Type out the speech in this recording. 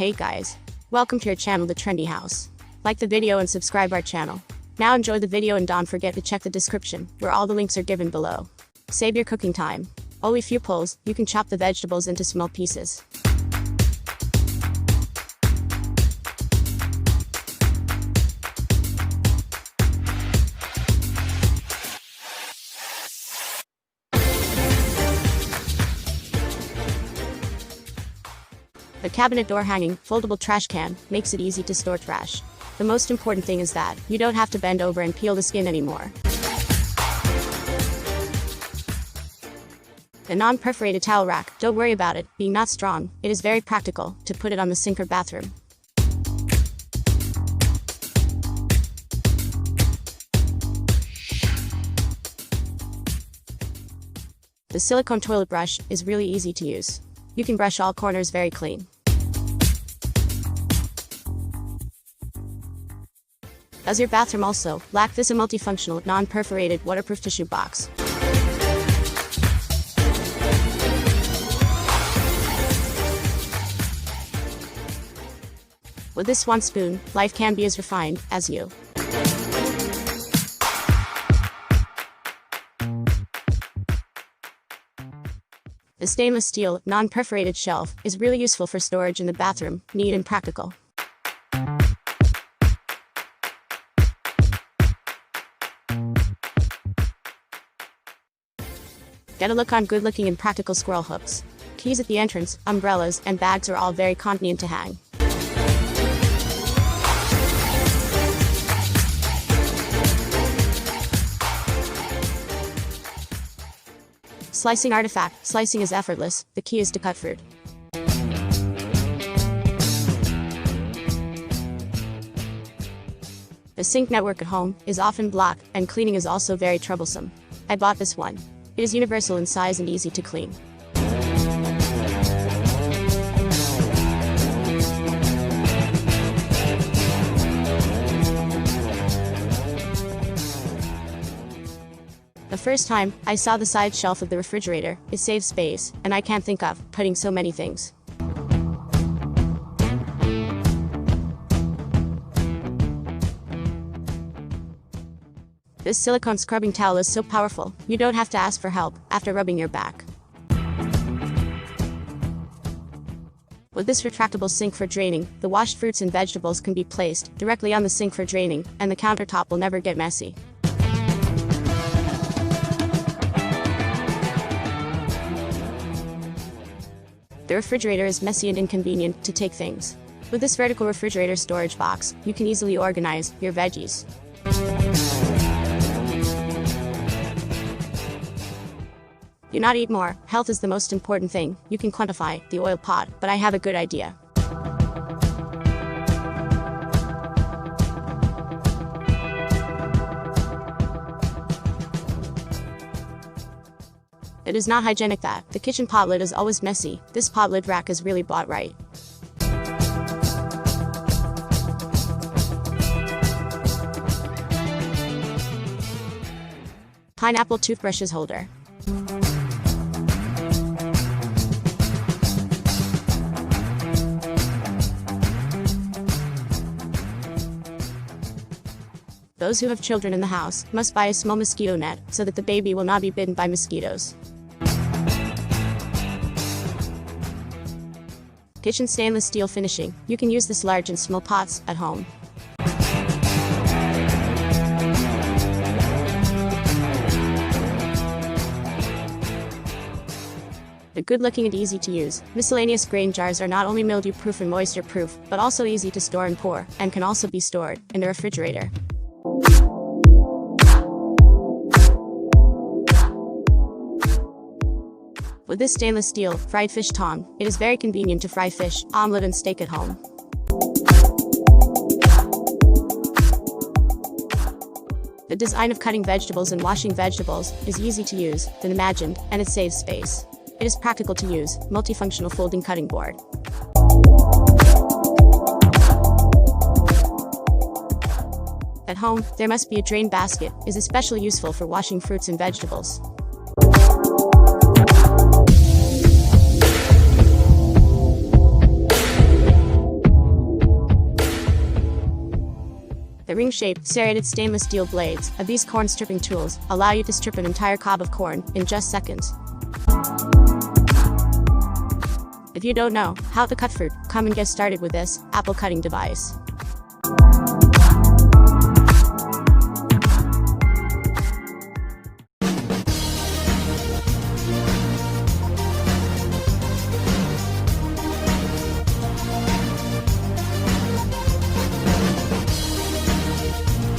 Hey guys, welcome to your channel The Trendy House. Like the video and subscribe our channel. Now enjoy the video and don't forget to check the description, where all the links are given below. Save your cooking time. Only few pulls, you can chop the vegetables into small pieces. The cabinet door hanging, foldable trash can, makes it easy to store trash. The most important thing is that you don't have to bend over and peel the skin anymore. The non-perforated towel rack, don't worry about it being not strong, it is very practical to put it on the sink or bathroom. The silicone toilet brush is really easy to use. You can brush all corners very clean. Does your bathroom also lack this multifunctional, non-perforated, waterproof tissue box? With this Swan spoon, life can be as refined as you. The stainless steel, non-perforated shelf is really useful for storage in the bathroom, neat and practical. Get a look on good-looking and practical squirrel hooks. Keys at the entrance, umbrellas, and bags are all very convenient to hang. Slicing artifact, slicing is effortless, the key is to cut fruit. The sink network at home is often blocked, and cleaning is also very troublesome. I bought this one. It is universal in size and easy to clean. The first time I saw the side shelf of the refrigerator, it saves space, and I can't think of putting so many things. This silicone scrubbing towel is so powerful, you don't have to ask for help after rubbing your back. With this retractable sink for draining, the washed fruits and vegetables can be placed directly on the sink for draining, and the countertop will never get messy. The refrigerator is messy and inconvenient to take things. With this vertical refrigerator storage box, you can easily organize your veggies. Do not eat more. Health is the most important thing. You can quantify the oil pot, but I have a good idea. It is not hygienic that the kitchen pot lid is always messy. This pot lid rack is really bought right. Pineapple toothbrushes holder. Those who have children in the house must buy a small mosquito net so that the baby will not be bitten by mosquitoes. Kitchen stainless steel finishing. You can use this large and small pots at home. They're good looking and easy to use. Miscellaneous grain jars are not only mildew proof and moisture proof, but also easy to store and pour, and can also be stored in the refrigerator. With this stainless steel fried fish tong, it is very convenient to fry fish, omelette and steak at home. The design of cutting vegetables and washing vegetables is easy to use than imagined, and it saves space. It is practical to use, multifunctional folding cutting board. At home, there must be a drain basket, is especially useful for washing fruits and vegetables. The ring-shaped, serrated stainless steel blades of these corn stripping tools allow you to strip an entire cob of corn in just seconds. If you don't know how to cut fruit, come and get started with this apple cutting device.